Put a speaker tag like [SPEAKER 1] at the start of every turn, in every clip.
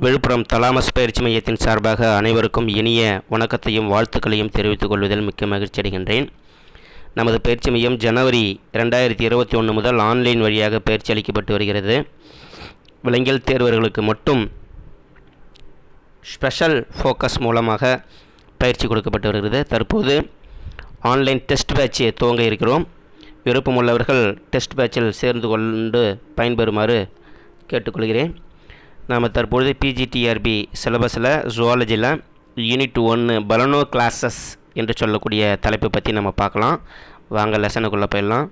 [SPEAKER 1] Villupuram thalamus பயிற்சி மையத்தின் சார்பாக அனைவருக்கும் இனிய வணக்கத்தையும் வாழ்த்துக்களையும் தெரிவித்துக் கொள்வதில் மிக்க மகிழ்ச்சி அடைகின்றேன். நமது பயிற்சி மையம் ஜனவரி 2021 முதல் ஆன்லைன் வழியாக பயிற்சி அளிக்கப்பட்டு வருகிறது. விலங்கியல் தேர்வர்களுக்கு மட்டும் ஸ்பெஷல் ஃபோக்கஸ் மூலமாக பயிற்சி கொடுக்கப்பட்டு வருகிறது. தற்போது ஆன்லைன் டெஸ்ட் பேட்சை துவங்க இருக்கிறோம். விருப்பமுள்ளவர்கள் டெஸ்ட் பேட்சில் சேர்ந்து கொண்டு பயன்பெறுமாறு கேட்டுக்கொள்கிறேன். நாம் தற்பொழுது பிஜிடிஆர்பி சிலபஸில் ஜுவாலஜியில் யூனிட் 1 பலனோ கிளாஸஸ் என்று சொல்லக்கூடிய தலைப்பை பற்றி நம்ம பார்க்கலாம். வாங்க லெசனுக்குள்ளே போயிடலாம்.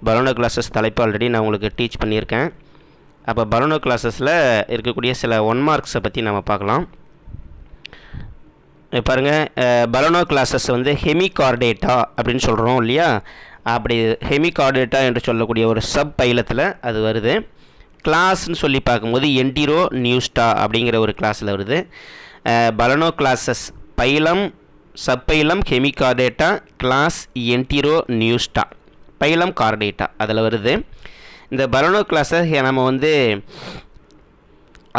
[SPEAKER 1] பலனோ கிளாஸஸ் தலைப்பு ஆல்ரெடி நான் உங்களுக்கு டீச் பண்ணியிருக்கேன். அப்போ பலனோ கிளாஸஸில் இருக்கக்கூடிய சில 1 மார்க்ஸை பற்றி நம்ம பார்க்கலாம். பாருங்கள், பலனோ கிளாஸஸ் வந்து ஹெமிகார்டேட்டா அப்படின்னு சொல்கிறோம் இல்லையா? அப்படி ஹெமிகார்டேட்டா என்று சொல்லக்கூடிய ஒரு சப் பைலத்தில் அது வருது. கிளாஸ்ன்னு சொல்லி பார்க்கும்போது என்டிரோ நியூஸ்டா அப்படிங்கிற ஒரு கிளாஸில் வருது. Balanoglossus phylum subphylum Hemichordata class Enteropneusta phylum Chordata அதில் வருது. இந்த பலனோ கிளாஸை நம்ம வந்து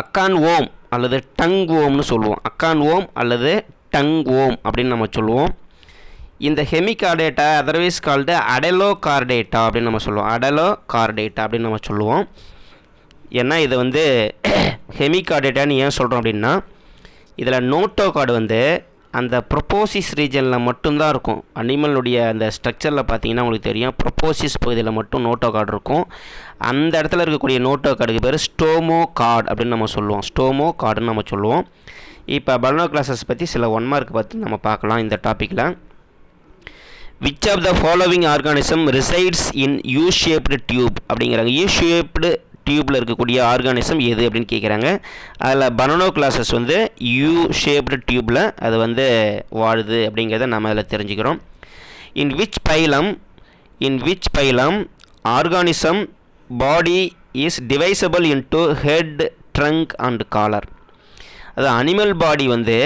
[SPEAKER 1] அக்கான் ஓம் அல்லது டங் ஓம்னு சொல்லுவோம். அக்கான் ஓம் அல்லது டங் ஓம் அப்படின்னு நம்ம சொல்லுவோம். இந்த ஹெமிகார்டேட்டா அதர்வைஸ் கால்டு அடலோ கார்டேட்டா அப்படின்னு நம்ம சொல்லுவோம். அடலோ கார்டேட்டா அப்படின்னு நம்ம சொல்லுவோம். ஏன்னா இது வந்து ஹெமிகார்டேட்டான்னு ஏன் சொல்கிறோம் அப்படின்னா, இதில் நோட்டோ கார்டு வந்து அந்த ப்ரொப்போசிஸ் ரீஜனில் மட்டும்தான் இருக்கும். அனிமலுடைய அந்த ஸ்ட்ரக்சரில் பார்த்தீங்கன்னா உங்களுக்கு தெரியும், ப்ரொப்போசிஸ் பகுதியில் மட்டும் நோட்டோ கார்டு இருக்கும். அந்த இடத்துல இருக்கக்கூடிய நோட்டோ கார்டுக்கு பேர் ஸ்டோமோ கார்டு அப்படின்னு நம்ம சொல்லுவோம். ஸ்டோமோ கார்டுன்னு நம்ம சொல்லுவோம். இப்போ பலனோ கிளாஸஸ் பற்றி சில 1 மார்க் பற்றி நம்ம பார்க்கலாம் இந்த டாப்பிக்கில். Which of the following organism resides in U shaped tube அப்படிங்கிறாங்க. யூ ஷேப்டு டியூப்பில் இருக்கக்கூடிய ஆர்கானிசம் எது அப்படின்னு கேட்குறாங்க. அதில் பலனோ கிளாஸஸ் வந்து யூ ஷேப்டு டியூப்பில் அது வந்து வாழுது அப்படிங்கிறத நம்ம அதில் தெரிஞ்சுக்கிறோம். In which phylum organism body is divisible into head trunk and collar. அது அனிமல் பாடி வந்து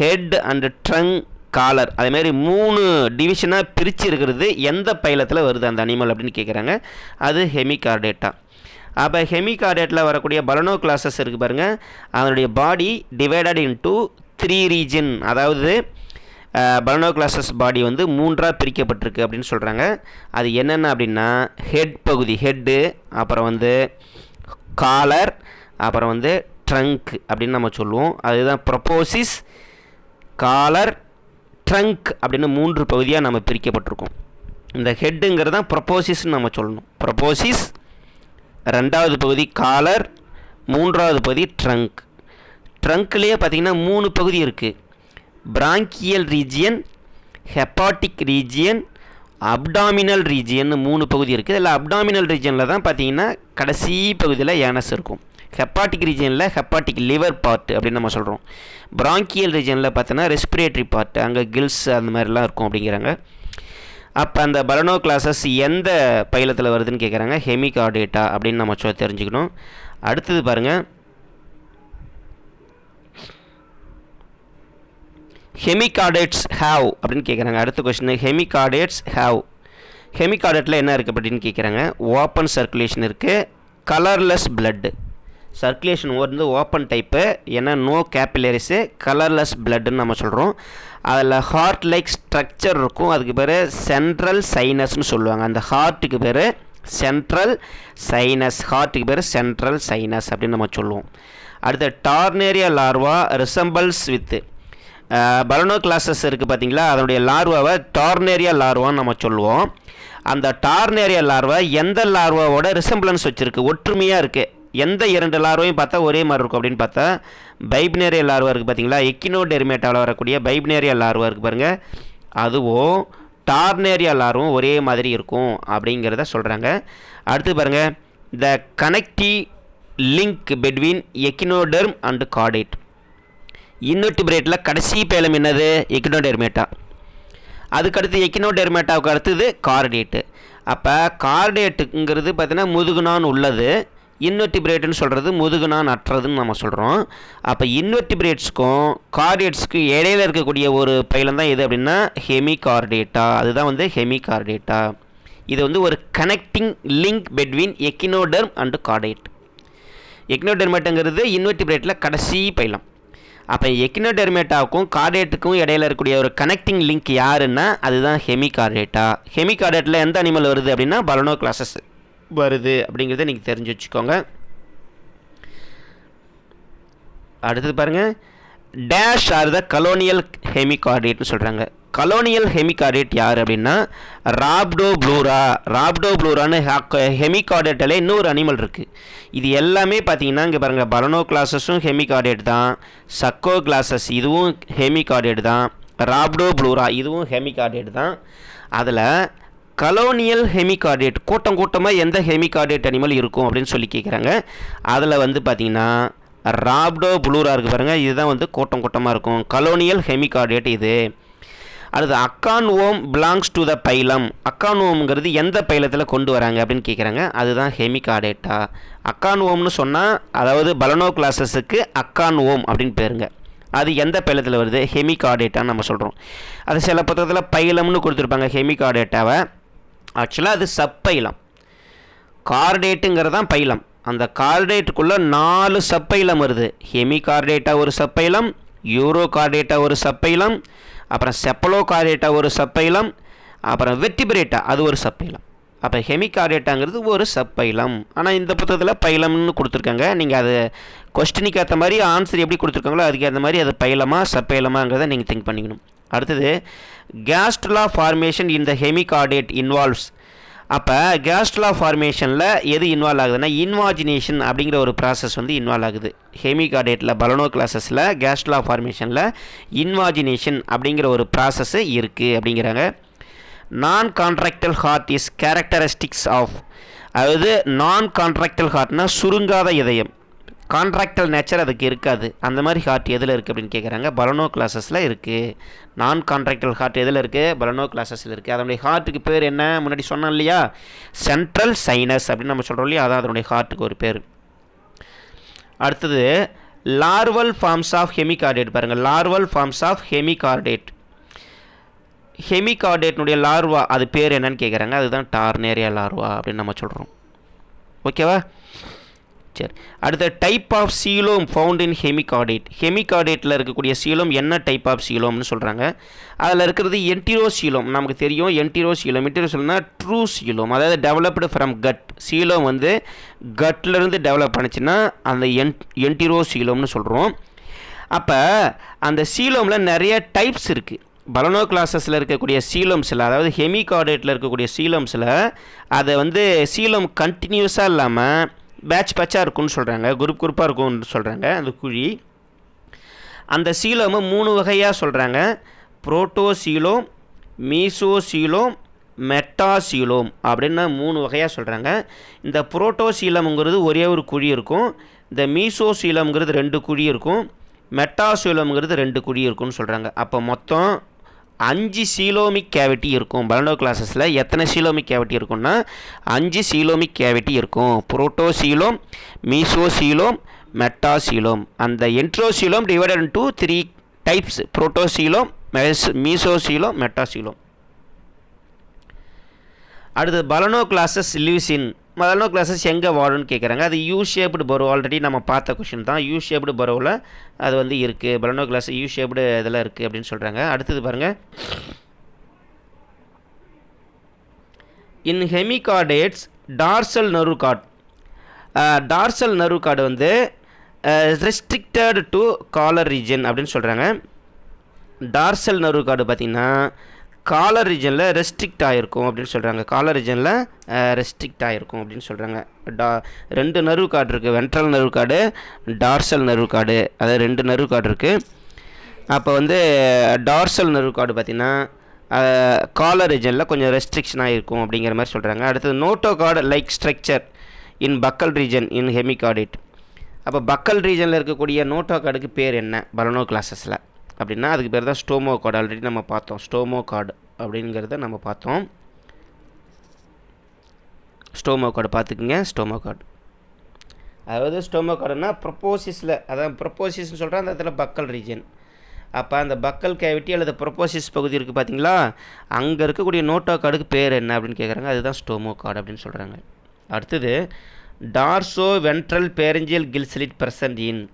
[SPEAKER 1] ஹெட் அண்ட் ட்ரங்க் காலர் அதேமாதிரி 3 டிவிஷனாக பிரித்து இருக்கிறது எந்த பைலத்தில் வருது அந்த அனிமல் அப்படின்னு கேட்குறாங்க. அது ஹெமிகார்டேட்டா. அப்போ ஹெமிகார்டேட்டில் வரக்கூடிய பலனோ கிளாஸஸ் இருக்குது பாருங்கள், அதனுடைய பாடி டிவைடட் இன்டு 3 ரீஜன். அதாவது பலனோ கிளாஸஸ் பாடி வந்து 3ஆக பிரிக்கப்பட்டிருக்கு அப்படின்னு சொல்கிறாங்க. அது என்னென்ன அப்படின்னா, ஹெட் பகுதி ஹெட்டு, அப்புறம் வந்து காலர், அப்புறம் வந்து ட்ரங்க் அப்படின்னு நம்ம சொல்லுவோம். அதுதான் ப்ரொப்போசிஸ், காலர், ட்ரங்க் அப்படின்னு 3 பகுதியாக நம்ம பிரிக்கப்பட்டிருக்கோம். இந்த ஹெட்டுங்கிறது தான் ப்ரொப்போசிஸ்ன்னு நம்ம சொல்லணும். ப்ரொப்போசிஸ், 2வது பகுதி காலர், 3வது பகுதி ட்ரங்க். ட்ரங்க்லேயே பார்த்திங்கன்னா 3 பகுதி இருக்குது. Bronchial region, hepatic region, abdominal region 3 பகுதி இருக்குது. இதில் அப்டாமினல் ரீஜியனில் தான் பார்த்திங்கன்னா கடைசி பகுதியில் ஏனஸ் இருக்கும். ஹெப்பாட்டிக் ரீஜியனில் ஹெப்பாட்டிக் லிவர் பார்ட் அப்படின்னு நம்ம சொல்கிறோம். பிராங்கியல் ரீஜியனில் பார்த்தோன்னா ரெஸ்பிரேட்டரி பார்ட், அங்கே கில்ஸ் அந்த மாதிரிலாம் இருக்கும் அப்படிங்கிறாங்க. அப்போ அந்த பலனோ கிளாஸஸ் எந்த பைலத்தில் வருதுன்னு கேட்குறாங்க. ஹெமிகார்டேட்டா அப்படின்னு நம்ம தெரிஞ்சுக்கணும். அடுத்தது பாருங்கள், ஹெமிகார்டேட்ஸ் ஹேவ் அப்படின்னு கேட்குறாங்க. அடுத்த கொஸ்டின், ஹெமிகார்டேட்ஸ் ஹேவ். ஹெமிகார்டேட்டில் என்ன இருக்குது அப்படின்னு கேட்குறாங்க. ஓப்பன் சர்க்குலேஷன் இருக்குது, கலர்லெஸ் பிளட்டு. சர்க்குலேஷன் வந்து ஓப்பன் டைப்பு, ஏன்னா நோ கேப்பிலரிஸு, கலர்லெஸ் பிளட்டுன்னு நம்ம சொல்கிறோம். அதில் ஹார்ட் லைக் ஸ்ட்ரக்சர் இருக்கும். அதுக்கு பேர் சென்ட்ரல் சைனஸ்னு சொல்லுவாங்க. அந்த ஹார்ட்டுக்கு பேர் சென்ட்ரல் சைனஸ். ஹார்ட்டுக்கு பேர் சென்ட்ரல் சைனஸ் அப்படின்னு நம்ம சொல்லுவோம். அடுத்த டார்னேரியா லார்வா ரிசம்பிள்ஸ் வித் பலனோ கிளாஸஸ் இருக்குது பார்த்தீங்களா, அதனுடைய லார்வாவை டார்னேரியா லார்வான்னு நம்ம சொல்லுவோம். அந்த டார்னேரியா லார்வா எந்த லார்வாவோட ரிசம்பிளன்ஸ் வச்சுருக்கு, ஒற்றுமையாக இருக்குது. எந்த 2 லார்வையும் பார்த்தா ஒரே மாதிரி இருக்கும் அப்படின்னு பார்த்தா பைப்னேரியா லார்வா இருக்குது பார்த்தீங்களா, எக்கினோடெர்மேட்டாவில் வரக்கூடிய பைப்னேரியா லார்வா இருக்குது பாருங்கள், அதுவும் டார்னேரியா லார்வும் ஒரே மாதிரி இருக்கும் அப்படிங்கிறத சொல்கிறாங்க. அடுத்து பாருங்கள், the connective link between echinoderm and chordate. இன்வெர்டிபிரேட்டில் கடைசி பைலம் என்னது, எக்கினோடெர்மேட்டா. அதுக்கடுத்து எக்கினோடெர்மேட்டாவுக்கு அடுத்தது கார்டேட்டு. அப்போ கார்டேட்டுங்கிறது பார்த்தீங்கன்னா முதுகுநான் உள்ளது, இன்வெர்டிபிரேட்டுன்னு சொல்கிறது முதுகுநான் அற்றதுன்னு நம்ம சொல்கிறோம். அப்போ இன்வெர்டிபிரேட்ஸ்க்கும் கார்டேட்ஸ்க்கும் இடையில இருக்கக்கூடிய ஒரு பைலம் தான் எது அப்படின்னா ஹெமிகார்டேட்டா. அதுதான் வந்து ஹெமிகார்டேட்டா. இது வந்து ஒரு connecting link between echinoderm and chordate. எக்னோடெர்மேட்டாங்கிறது இன்வெர்டிபிரேட்டில் கடைசி பைலம். அப்போ எக்னோடெர்மேட்டாவுக்கும் கார்டேட்டுக்கும் இடையில இருக்கக்கூடிய ஒரு கனெக்டிங் லிங்க் யாருன்னா அதுதான் ஹெமிகார்டேட்டா. ஹெமிகார்டேட்டில் எந்த அனிமல் வருது அப்படின்னா பலனோக்ளாசஸ் வருது அப்படிங்கிறத நீங்கள் தெரிஞ்சு வச்சுக்கோங்க. அடுத்தது பாருங்கள், டேஷ் ஆர் த கலோனியல் ஹெமிகார்டேட்னு சொல்கிறாங்க. கலோனியல் ஹெமிகார்டேட் யார் அப்படின்னா ராப்டோப்ளூரா. ராப்டோப்ளூரான்னு ஹெமிகார்டேட்டில் இன்னொரு அனிமல் இருக்குது. இது எல்லாமே பார்த்தீங்கன்னா இங்கே பாருங்கள், பலனோக்ளாசஸும் ஹெமிகார்டேட் தான், சக்கோக்ளாசஸ் இதுவும் ஹெமிகார்டேட் தான், ராப்டோப்ளூரா இதுவும் ஹெமிகார்டேட் தான். அதில் கலோனியல் ஹெமிகார்டேட் கூட்டம் கூட்டமாக எந்த ஹெமிகார்டேட் அனிமல் இருக்கும் அப்படின்னு சொல்லி கேட்குறாங்க. அதில் வந்து பார்த்தீங்கன்னா ராப்டோப்ளூரா இருக்குது பாருங்கள், இதுதான் வந்து கூட்டம் கூட்டமாக இருக்கும், கலோனியல் ஹெமிகார்டேட் இது. அடுத்து அக்கான் ஓம் பிலாங்ஸ் டு த பைலம். அக்கான் ஓம்ங்கிறது எந்த பைலத்தில் கொண்டு வராங்க அப்படின்னு கேட்குறாங்க, அதுதான் ஹெமிகார்டேட்டா. அக்கான் ஓம்னு சொன்னால் அதாவது பலனோக்ளாசஸுக்கு அக்கான் ஓம் அப்படின்னு பேருங்க. அது எந்த பைலத்தில் வருது, ஹெமிகார்டேட்டான்னு நம்ம சொல்கிறோம். அது சில புத்தகத்தில் பைலம்னு கொடுத்துருப்பாங்க ஹெமிகார்டேட்டாவை, ஆக்சுவலாக அது சப்பைலம். கார்டேட்டுங்கிறது தான் பைலம். அந்த கார்டேட்டுக்குள்ளே 4 சப்பைலம் வருது. ஹெமிகார்டேட்டா ஒரு சப்பைலம், யூரோகார்டேட்டா ஒரு சப்பைலம், அப்புறம் செப்பலோகார்டேட்டா ஒரு சப்பைலம், அப்புறம் வெர்டிபிரேட்டா அது ஒரு சப்பைலம். அப்போ ஹெமிகார்டேட்டாங்கிறது ஒரு சப்பைலம். ஆனால் இந்த புத்தகத்தில் பைலம்னு கொடுத்துருக்காங்க. நீங்கள் அது கொஸ்டினுக்கு ஏற்ற மாதிரி ஆன்சர் எப்படி கொடுத்துருக்காங்களோ அதுக்கு ஏற்ற மாதிரி அது பைலமா சப்பைலமாங்கிறத நீங்கள் திங்க் பண்ணிக்கணும். அடுத்தது கேஸ்ட்ரலா ஃபார்மேஷன் இன் த ஹெமிகார்டேட் இன்வால்வ்ஸ். அப்போ கேஸ்ட்ரலா ஃபார்மேஷனில் எது இன்வால்வ் ஆகுதுன்னா இன்வாஜினேஷன் அப்படிங்கிற ஒரு ப்ராசஸ் வந்து இன்வால்வ் ஆகுது. ஹெமிகார்டேட்டில் பலனோக்ளாசஸில் கேஸ்ட்ரலா ஃபார்மேஷனில் இன்வாஜினேஷன் அப்படிங்கிற ஒரு ப்ராசஸ்ஸு இருக்குது அப்படிங்கிறாங்க. Non contractile heart is characteristics of, அதாவது நான் கான்ட்ராக்டல் ஹார்ட்னால் சுருங்காத இதயம், கான்ட்ராக்டல் நேச்சர் அதுக்கு இருக்காது. அந்த மாதிரி ஹார்ட் எதில் இருக்குது அப்படின்னு கேட்குறாங்க, பலனோக்ளாசஸில் இருக்குது. நான் கான்ட்ராக்டல் ஹார்ட் எதில் இருக்குது, பலனோக்ளாசஸில் இருக்குது. அதனுடைய ஹார்ட்டுக்கு பேர் என்ன முன்னாடி சொன்னோம் இல்லையா, சென்ட்ரல் சைனஸ் அப்படின்னு நம்ம சொல்கிறோம் இல்லையா, அதான் அதனுடைய ஹார்ட்டுக்கு ஒரு பேர். அடுத்தது லார்வல் ஃபார்ம்ஸ் ஆஃப் ஹெமிகார்டேட். பாருங்கள், லார்வல் ஃபார்ம்ஸ் ஆஃப் ஹெமிகார்டேட். ஹெமிகார்டேட்னுடைய லார்வா அது பேர் என்னன்னு கேட்குறாங்க, அதுதான் டார்னேரியா லார்வா அப்படின்னு நம்ம சொல்கிறோம். ஓகேவா, சரி. அடுத்த type of coelom found in hemichordate. ஹெமிகார்டேட்டில் இருக்கக்கூடிய சீலோம் என்ன டைப் ஆஃப் சீலோம்னு சொல்கிறாங்க. அதில் இருக்கிறது என்டிரோசீலோம். நமக்கு தெரியும் என்டிரோசீலோம். என்டிரோசீலம்னா ட்ரூ சீலோம், அதாவது டெவலப்டு ஃப்ரம் கட். சீலோம் வந்து கட்லேருந்து டெவலப் பண்ணிச்சுன்னா அந்த என்டிரோசீலோம்னு சொல்கிறோம். அப்போ அந்த சீலோமில் நிறைய டைப்ஸ் இருக்குது. பலனோக்ளாசஸில் இருக்கக்கூடிய சீலோம்ஸில், அதாவது ஹெமிகார்டேட்டில் இருக்கக்கூடிய சீலோம்ஸில் அதை வந்து சீலோம் கண்டினியூஸாக இல்லாமல் பேட்ச் பேட்சாக இருக்கும்னு சொல்கிறாங்க, குரூப் குரூப்பாக இருக்கும்னு சொல்கிறாங்க அந்த குழி. அந்த சீலோமை 3 வகையாக சொல்கிறாங்க, புரோட்டோசீலோம், மீசோசீலோம், மெட்டாசீலோம் அப்படின்னு 3 வகையாக சொல்கிறாங்க. இந்த புரோட்டோசீலம்ங்கிறது ஒரே ஒரு குழி இருக்கும், இந்த மீசோசீலம்ங்கிறது 2 குழி இருக்கும், மெட்டாசீலம்ங்கிறது 2 குழி இருக்கும்னு சொல்கிறாங்க. அப்போ மொத்தம் 5 சீலோமிக் கேவிட்டி இருக்கும். பலனோக்ளாசஸில் எத்தனை சீலோமிக் கேவிட்டி இருக்கும்னா 5 சீலோமிக் கேவிட்டி இருக்கும். புரோட்டோசீலோம், மீசோசீலோம், மெட்டாசீலோம். அந்த என்ட்ரோசீலோம் டிவைடட் இன்டு 3 டைப்ஸ், புரோட்டோசீலோம், மீசோசீலோம், மெட்டாசீலோம். அடுத்து பலனோக்ளாசஸ் லிவ்ஸ் இன். பலனோக்ளாசஸ் எங்கே வாழும்னு கேட்குறாங்க. அது யூ ஷேப்டு பரோ, ஆல்ரெடி நம்ம பார்த்த கொஷின் தான். யூ ஷேப்டு பரோவில் அது வந்து இருக்குது, பலனோக்ளாஸ் யூ ஷேப்டு இதில் இருக்குது அப்படின்னு சொல்கிறாங்க. அடுத்தது பாருங்கள், in hemichordates dorsal nerve cord. Dorsal nerve cord வந்து ரெஸ்ட்ரிக்டட் டு காலர் ரீஜன் அப்படின்னு சொல்கிறாங்க. டார்சல் நர்வ் கார்டு பார்த்திங்கன்னா காலர் ரீஜனில் ரெஸ்ட்ரிக்ட் ஆகிருக்கும் அப்படின்னு சொல்கிறாங்க. காலர் ரீஜனில் ரெஸ்ட்ரிக்ட் ஆகிருக்கும் அப்படின்னு சொல்கிறாங்க. 2 நர்வ் கார்டு இருக்குது, ventral nerve cord, dorsal nerve cord, அதாவது 2 நர்வ் கார்டு இருக்குது. அப்போ வந்து டார்சல் நர்வ் கார்டு பார்த்திங்கன்னா காலர் ரீஜனில் கொஞ்சம் ரெஸ்ட்ரிக்ஷனாக இருக்கும் அப்படிங்கிற மாதிரி சொல்கிறாங்க. அடுத்தது notochord like structure in buccal region in hemichordate. அப்போ பக்கல் ரீஜனில் இருக்கக்கூடிய நோட்டோ கார்டுக்கு பேர் என்ன பலனோக்ளாசஸில் அப்படின்னா அதுக்கு பேர் தான் ஸ்டோமோ கார்டு. ஆல்ரெடி நம்ம பார்த்தோம் ஸ்டோமோ கார்டு அப்படிங்கிறத நம்ம பார்த்தோம். ஸ்டோமோ கார்டு பார்த்துக்குங்க. ஸ்டோமோ கார்டு அதாவது ஸ்டோமோ கார்டுனா ப்ரொப்போசிஸில், அதான் ப்ரொப்போசிஸ்ன்னு சொல்கிறேன் அந்த இடத்துல பக்கல் ரீஜன். அப்போ அந்த பக்கல் கேவிட்டி அல்லது ப்ரொப்போசிஸ் பகுதி இருக்குது பார்த்தீங்களா, அங்கே இருக்கக்கூடிய நோட்டோ கார்டுக்கு பேர் என்ன அப்படின்னு கேட்குறாங்க, அதுதான் ஸ்டோமோ கார்டு அப்படின்னு சொல்கிறாங்க. அடுத்தது dorsoventral branchial gill slit present in.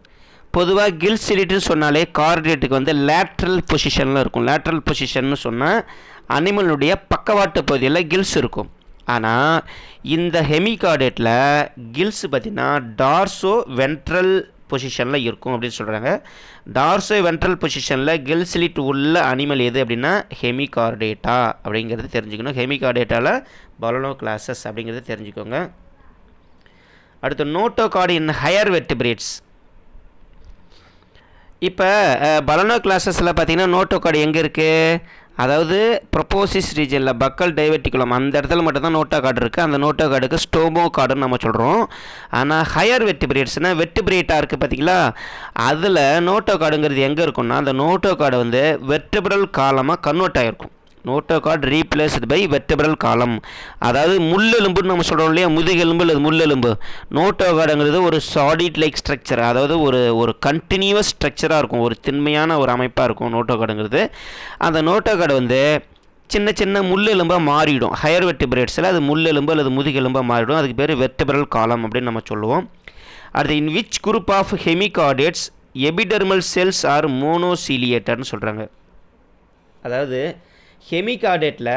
[SPEAKER 1] பொதுவாக கில் ஸ்லிட்னு சொன்னாலே கார்டேட்டுக்கு வந்து லேட்ரல் பொசிஷனில் இருக்கும். லேட்ரல் பொசிஷன்னு சொன்னால் அனிமலுடைய பக்கவாட்டு பகுதியில் கில்ஸ் இருக்கும். ஆனால் இந்த ஹெமிகார்டேட்டில் கில்ஸ் பார்த்திங்கன்னா டார்சோ வென்ட்ரல் பொசிஷனில் இருக்கும் அப்படின்னு சொல்கிறாங்க. டார்சோ வென்ட்ரல் பொசிஷனில் கில் ஸ்லிட் உள்ள அனிமல் எது அப்படின்னா ஹெமிகார்டேட்டா அப்படிங்கிறது தெரிஞ்சுக்கணும். ஹெமிகார்டேட்டாவில் பலனோக்ளாசஸ் அப்படிங்கிறது தெரிஞ்சுக்கோங்க. அடுத்து நோட்டோகார்டு இன் ஹையர் வெர்டிபிரேட்ஸ். இப்போ பலனோக்ளாசஸில் பார்த்திங்கன்னா நோட்டோகார்டு எங்கே இருக்குது, அதாவது ப்ரொபோசிஸ் ரீஜனில் பக்கல் டைவர்டிகுலம் அந்த இடத்துல மட்டும்தான் நோட்டோகார்டு இருக்குது. அந்த நோட்டோகார்டுக்கு ஸ்டோமோகார்டுன்னு நம்ம சொல்கிறோம். ஆனால் ஹையர் வெர்டிபிரேட்ஸ்னால் வெர்டிபிரேட்டாக இருக்குது பார்த்திங்களா, அதில் நோட்டோகார்டுங்கிறது எங்கே இருக்குன்னா அந்த நோட்டோகார்டு வந்து வெர்டிபிரல் காலமாக கன்வெர்ட் ஆகிருக்கும். நோட்டோகார்டு ரீப்ளேஸ்டு பை வெர்டிபிரல் காலம், அதாவது முள்ளெலும்புன்னு நம்ம சொல்கிறோம் இல்லையா, முதுகெலும்பு அல்லது முள்ளெலும்பு. நோட்டோகார்டுங்கிறது ஒரு சாலிட் லைக் ஸ்ட்ரக்சர், அதாவது ஒரு கண்டினியூவஸ் ஸ்ட்ரக்சராக இருக்கும், ஒரு திண்மையான ஒரு அமைப்பாக இருக்கும் நோட்டோகார்டுங்கிறது. அந்த நோட்டோகார்டு வந்து சின்ன சின்ன முள்ளெலும்பாக மாறிடும். ஹையர் வெர்டிபிரேட்ஸில் அது முள்ளெலும்பு அல்லது முதுகெலும்பாக மாறிடும். அதுக்கு பேர் வெர்டிபிரல் காலம் அப்படின்னு நம்ம சொல்லுவோம். அடுத்து in which group of hemichordates epidermal cells are மோனோசீலியேட்டர்னு சொல்கிறாங்க. அதாவது ஹெமிகார்டேட்டில்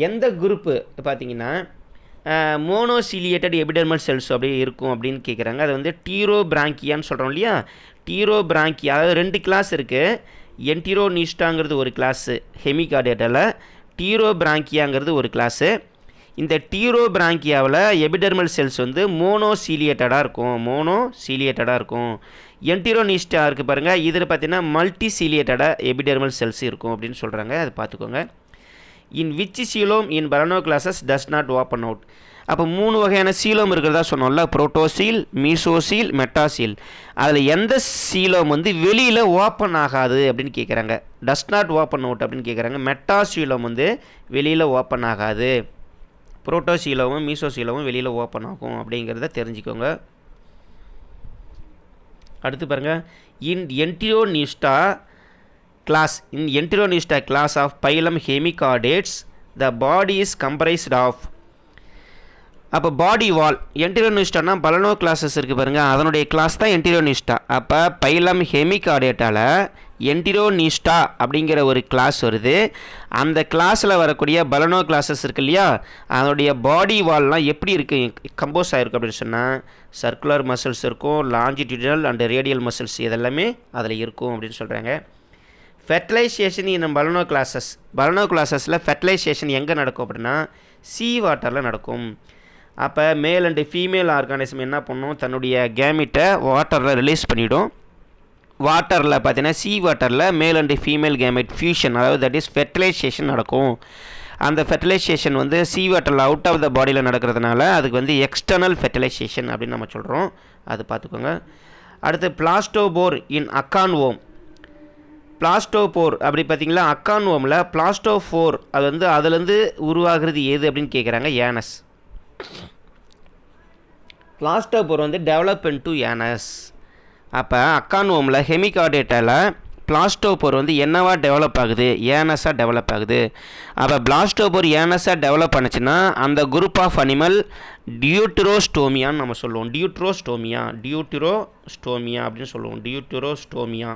[SPEAKER 1] எந்த குரூப்பு பார்த்திங்கன்னா மோனோசீலியேட்டட் எபிடெர்மல் செல்ஸ் அப்படி இருக்கும் அப்படின்னு கேட்குறாங்க. அது வந்து டீரோபிராங்கியான்னு சொல்கிறோம் இல்லையா, டீரோபிராங்கியா, அதாவது 2 கிளாஸ் இருக்குது. என்டிரோனிஸ்டாங்கிறது ஒரு கிளாஸு ஹெமிகார்டேட்டில், டீரோபிராங்கியாங்கிறது ஒரு கிளாஸு. இந்த டீரோபிராங்கியாவில் எபிடெர்மல் செல்ஸ் வந்து மோனோசீலியேட்டடாக இருக்கும். என்டிரோனிஸ்டா இருக்குது பாருங்கள், இதில் பார்த்தீங்கன்னா மல்டிசீலியேட்டடாக எபிடெர்மல் செல்ஸ் இருக்கும் அப்படின்னு சொல்கிறாங்க. அது பார்த்துக்கோங்க. In which coelom in Balanoglossus does not open out. அப்போ 3 வகையான சீலோம் இருக்கிறதா சொன்னோம்ல, புரோட்டோசீல், மீசோசீல், மெட்டாசீல். அதில் எந்த சீலோம் வந்து வெளியில் ஓப்பன் ஆகாது அப்படின்னு கேட்குறாங்க. டஸ் நாட் ஓப்பன் அவுட் அப்படின்னு கேட்குறாங்க. மெட்டாசீலோம் வந்து வெளியில் ஓப்பன் ஆகாது, புரோட்டோசீலோவும் மீசோசீலோவும் வெளியில் ஓப்பன் ஆகும் அப்படிங்கிறத தெரிஞ்சுக்கோங்க. அடுத்து பாருங்கள், in Enteropneusta class of phylum hemichordates the body is comprised of. அப்போ பாடி வால் என்டிரோனிஸ்டானா பலனோக்ளாசஸ் இருக்குது பாருங்கள், அதனுடைய கிளாஸ் தான் என்டிரோனிஸ்டா. அப்போ பைலம் ஹெமிகார்டேட்டால் என்டிரோனிஸ்டா அப்படிங்கிற ஒரு கிளாஸ் வருது. அந்த கிளாஸில் வரக்கூடிய பலனோக்ளாசஸ் இருக்கு இல்லையா, அதனுடைய பாடி வால்லாம் எப்படி இருக்குது, கம்போஸ் ஆகிருக்கு அப்படின்னு சொன்னால் சர்க்குலர் மசில்ஸ் இருக்கும், லாஞ்சிடியூடல் அண்ட் ரேடியல் மசில்ஸ் இதெல்லாமே அதில் இருக்கும் அப்படின்னு சொல்கிறாங்க. ஃபெர்டிலைசேஷன் இன் பலனோக்ளாசஸில் ஃபெர்டிலைசேஷன் எங்கே நடக்கும் அப்படின்னா சீ வாட்டரில் நடக்கும். அப்போ மேல் அண்டு ஃபீமேல் ஆர்கானிசம் என்ன பண்ணும், தன்னுடைய கேமிட்டை வாட்டரில் ரிலீஸ் பண்ணிவிடும். வாட்டரில் பார்த்தீங்கன்னா சீ வாட்டரில் மேல் அண்டு ஃபீமேல் கேமெட் ஃபியூஷன், அதாவது தட் இஸ் ஃபெர்டிலைசேஷன் நடக்கும். அந்த ஃபெர்டிலைசேஷன் வந்து சீ வாட்டரில் அவுட் ஆஃப் த பாடியில் நடக்கிறதுனால அதுக்கு வந்து எக்ஸ்டர்னல் ஃபெர்டிலைசேஷன் அப்படின்னு நம்ம சொல்கிறோம். அது பார்த்துக்கோங்க. அடுத்து பிளாஸ்டோபோர் இன் அக்கான்வோம். பிளாஸ்டோபோர் அப்படி பார்த்தீங்களா, அக்கான்வோமில் பிளாஸ்டோஃபோர் அது வந்து அதுலேருந்து உருவாகிறது எது அப்படின்னு கேட்குறாங்க, ஏனஸ். பிளாஸ்டோபோர் வந்து டெவலப் இன்டு ஏனஸ். அப்போ அக்கான்வோமில் ஹெமிகார்டேட்டால் பிளாஸ்டோபோர் வந்து என்னவா டெவலப் ஆகுது, ஏனஸாக டெவலப் ஆகுது. அப்போ பிளாஸ்டோபோர் ஏனஸாக டெவலப் ஆனிச்சுன்னா அந்த குரூப் ஆஃப் அனிமல் டியூட்ரோஸ்டோமியான்னு நம்ம சொல்லுவோம். டியூட்ரோஸ்டோமியா அப்படின்னு சொல்லுவோம், டியூட்ரோஸ்டோமியா.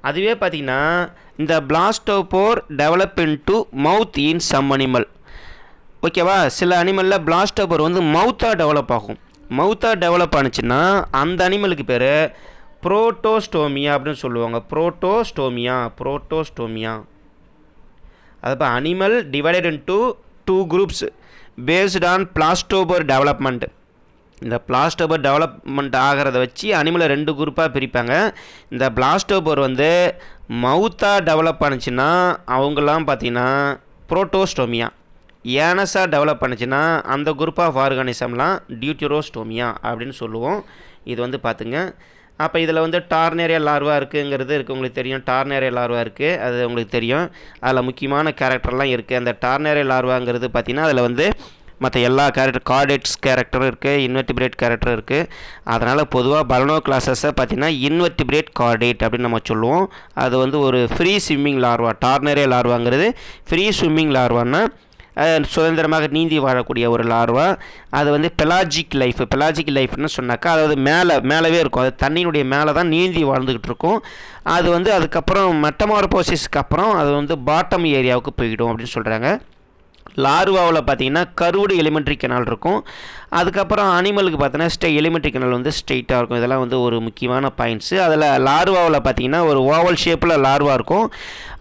[SPEAKER 1] அதுவே பார்த்திங்கன்னா இந்த blastopore develop into mouth in some animal. ஓகேவா, சில அனிமலில் பிளாஸ்டோபோர் வந்து மவுத்தாக டெவலப் ஆகும். மவுத்தாக டெவலப் ஆனிச்சுன்னா அந்த அனிமலுக்கு பேர் புரோட்டோஸ்டோமியா அப்படின்னு சொல்லுவாங்க. புரோட்டோஸ்டோமியா. அது animal divided into 2 groups based on பிளாஸ்டோபோர் development. இந்த பிளாஸ்டோபோர் டெவலப்மெண்ட் ஆகிறத வச்சு அனிமலை 2 குரூப்பாக பிரிப்பாங்க. இந்த பிளாஸ்டோபோர் வந்து மவுத்தாக டெவலப் ஆனிச்சுன்னா அவங்களாம் பார்த்திங்கன்னா புரோட்டோஸ்டோமியா. ஏனஸாக டெவலப் பண்ணிச்சுன்னா அந்த குரூப் ஆஃப் ஆர்கானிசம்லாம் டியூட்ரோஸ்டோமியா அப்படின்னு சொல்லுவோம். இது வந்து பார்த்துங்க. அப்போ இதில் வந்து டார்னேரியா லார்வா இருக்குங்கிறது உங்களுக்கு தெரியும். டார்னேரியா லார்வா இருக்குது, அது உங்களுக்கு தெரியும். அதில் முக்கியமான கேரக்டர்லாம் இருக்குது. அந்த டார்னேரியா லார்வாங்கிறது பார்த்திங்கன்னா அதில் வந்து மற்ற எல்லா கார்டேட்ஸ் கேரக்டரும் இருக்குது, இன்வெர்டிபிரேட் கேரக்டரும் இருக்குது. அதனால் பொதுவாக பலனோக்ளாசஸை பார்த்திங்கன்னா இன்வெர்டிபிரேட் கார்டேட் அப்படின்னு நம்ம சொல்லுவோம். அது வந்து ஒரு ஃப்ரீ ஸ்விம்மிங் லார்வா. டார்னேரியா லார்வாங்கிறது ஃப்ரீ ஸ்விம்மிங் லார்வான்னா சுதந்திரமாக நீந்தி வாழக்கூடிய ஒரு லார்வா. அது வந்து பெலாஜிக் லைஃப்னு சொன்னாக்கா அதாவது மேலவே இருக்கும், அது தண்ணியினுடைய மேலே தான் நீந்தி வாழ்ந்துக்கிட்டு இருக்கும். அது வந்து அதுக்கப்புறம் மெட்டமார்போசிஸ்க்கு அப்புறம் அது வந்து பாட்டம் ஏரியாவுக்கு போய்கிடும் அப்படின்னு சொல்கிறாங்க. லார்வாவில் பார்த்தீங்கன்னா கருவுடு எலிமெண்ட்ரி கெனால் இருக்கும். அதுக்கப்புறம் அனிமலுக்கு பார்த்தீங்கன்னா எலிமெண்ட்ரி கெனால் வந்து ஸ்ட்ரெயிட்டாக இருக்கும். இதெல்லாம் வந்து ஒரு முக்கியமான பாயிண்ட்ஸு. அதில் லார்வாவில் பார்த்தீங்கன்னா ஒரு ஓவல் ஷேப்பில் லார்வா இருக்கும்.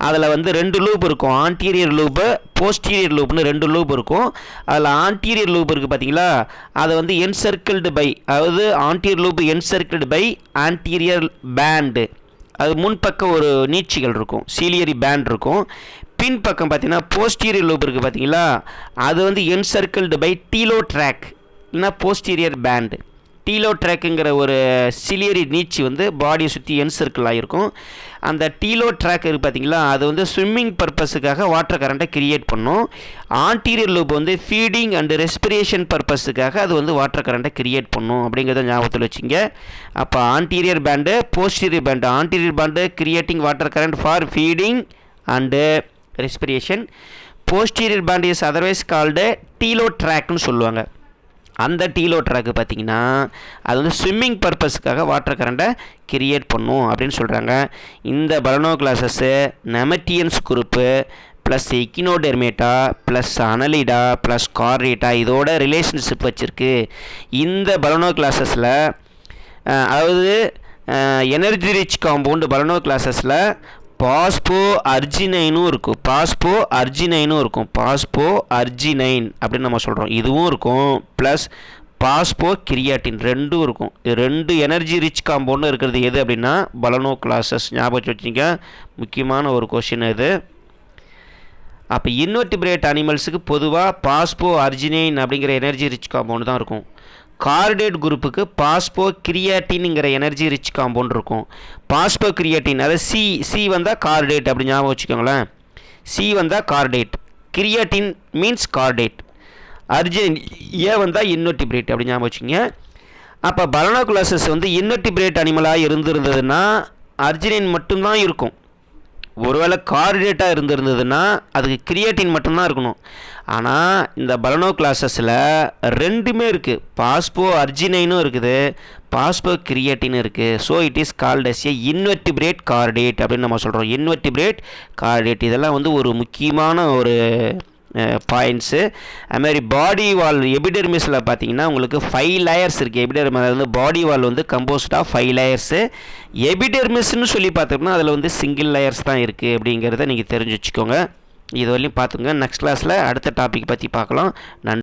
[SPEAKER 1] அதில் வந்து 2 லூப் இருக்கும், ஆன்டீரியர் லூப்பு போஸ்டீரியர் லூப்னு 2 லூப் இருக்கும். அதில் ஆன்டீரியர் லூப் இருக்குது பார்த்தீங்களா, அதை வந்து என்சர்க்கிள்டு பை, அதாவது anterior loop encircled by anterior band, அது முன்பக்கம் ஒரு நீட்சிகள் இருக்கும், சீலியரி பேண்ட் இருக்கும். பின்பக்கம் பார்த்தீங்கன்னா போஸ்டீரியர் லூப் இருக்குது பார்த்தீங்களா, அது வந்து என்சர்க்கிள்டு பை டீலோ ட்ராக் இல்லைனா போஸ்டீரியர் பேண்டு. டீலோ ட்ராக்குங்கிற ஒரு சிலியரி நீச்சி வந்து பாடியை சுற்றி என்சர்க்கிள் ஆகிருக்கும். அந்த டீலோ ட்ராக் இருக்குது பார்த்தீங்களா, அது வந்து ஸ்விம்மிங் பர்பஸுக்காக வாட்டர் கரண்ட்டை கிரியேட் பண்ணும். ஆன்டீரியர் லூப் வந்து ஃபீடிங் அண்டு ரெஸ்பிரேஷன் பர்பஸுக்காக அது வந்து வாட்டர் கரண்ட்டை கிரியேட் பண்ணும் அப்படிங்கிறத ஞாபகத்தில் வச்சுங்க. அப்போ anterior band posterior band, anterior band creating water current for feeding and respiration. Posterior band is otherwise called டீலோ ட்ராக்னு சொல்லுவாங்க. அந்த டீலோ ட்ராக்கு பார்த்திங்கன்னா அது வந்து ஸ்விம்மிங் பர்பஸுக்காக வாட்டர் கரண்ட்டை கிரியேட் பண்ணும் அப்படின்னு சொல்கிறாங்க. இந்த Balanoglossus nemerteans group plus Echinodermata plus Annelida plus Chordata இதோட ரிலேஷன்ஷிப் வச்சுருக்கு. இந்த பலனோக்ளாசஸில் அதாவது எனர்ஜி ரிச் காம்பவுண்டு பலனோக்ளாசஸில் பாஸ்போ அர்ஜினைனும் இருக்கும், பாஸ்போ அர்ஜினைன் அப்படின்னு நம்ம சொல்கிறோம், இதுவும் இருக்கும். ப்ளஸ் பாஸ்போ கிரியாட்டின் ரெண்டும் இருக்கும். இது 2 எனர்ஜி ரிச் காம்பவுண்டும் இருக்கிறது எது அப்படின்னா பலனோக்ளாசஸ். ஞாபகம் வச்சுங்க, முக்கியமான ஒரு கொஷின் இது. அப்போ இன்வெர்டிபிரேட் அனிமல்ஸுக்கு பொதுவாக பாஸ்போ அர்ஜினைன் அப்படிங்கிற எனர்ஜி ரிச் காம்பவுண்டு தான் இருக்கும். கார்டேட் குரூப்புக்கு பாஸ்போ கிரியாட்டின்ங்கிற எனர்ஜி ரிச் காம்பவுண்ட் இருக்கும். பாஸ்போ கிரியாட்டின் அதாவது சி வந்தால் கார்டேட் அப்படி ஞாபகம் வச்சுக்கோங்களேன். சி வந்தால் chordate, creatine means chordate, arginine A வந்தால் இன்வெர்டிபிரேட் அப்படி ஞாபகம் வச்சுக்கோங்க. அப்போ பலனோக்ளாசஸ் வந்து இன்வெர்டிபிரேட் அனிமலாக இருந்திருந்ததுன்னா அர்ஜினைன் மட்டும்தான் இருக்கும். ஒருவேளை கார்டேட்டாக இருந்திருந்ததுன்னா அதுக்கு கிரியேட்டின் மட்டும்தான் இருக்கணும். ஆனால் இந்த பலனோக்ளாசஸில் 2மே இருக்குது, பாஸ்போ அர்ஜினைனும் இருக்குது, பாஸ்போ கிரியேட்டின் இருக்குது. So it is called as a invertebrate chordate அப்படின்னு நம்ம சொல்கிறோம். இன்வெர்டிபிரேட் கார்டேட் இதெல்லாம் வந்து ஒரு முக்கியமான ஒரு பாயிண்ட்ஸு. அதுமாதிரி பாடி வால் எபிடெர்மிஸில் பார்த்தீங்கன்னா உங்களுக்கு 5 லேயர்ஸ் இருக்குது. எபிடெர்மிஸ் வந்து பாடி வால் வந்து கம்போஸ்ட் ஆஃப் 5 லேயர்ஸு. எபிடெர்மிஸ்ன்னு சொல்லி பார்த்தோம்னா அதில் வந்து சிங்கிள் லேயர்ஸ் தான் இருக்குது அப்படிங்கிறத நீங்கள் தெரிஞ்சு வச்சுக்கோங்க. இது வரையும் பார்த்துங்க. நெக்ஸ்ட் கிளாஸில் அடுத்த டாபிக் பற்றி பார்க்கலாம். நன்றி.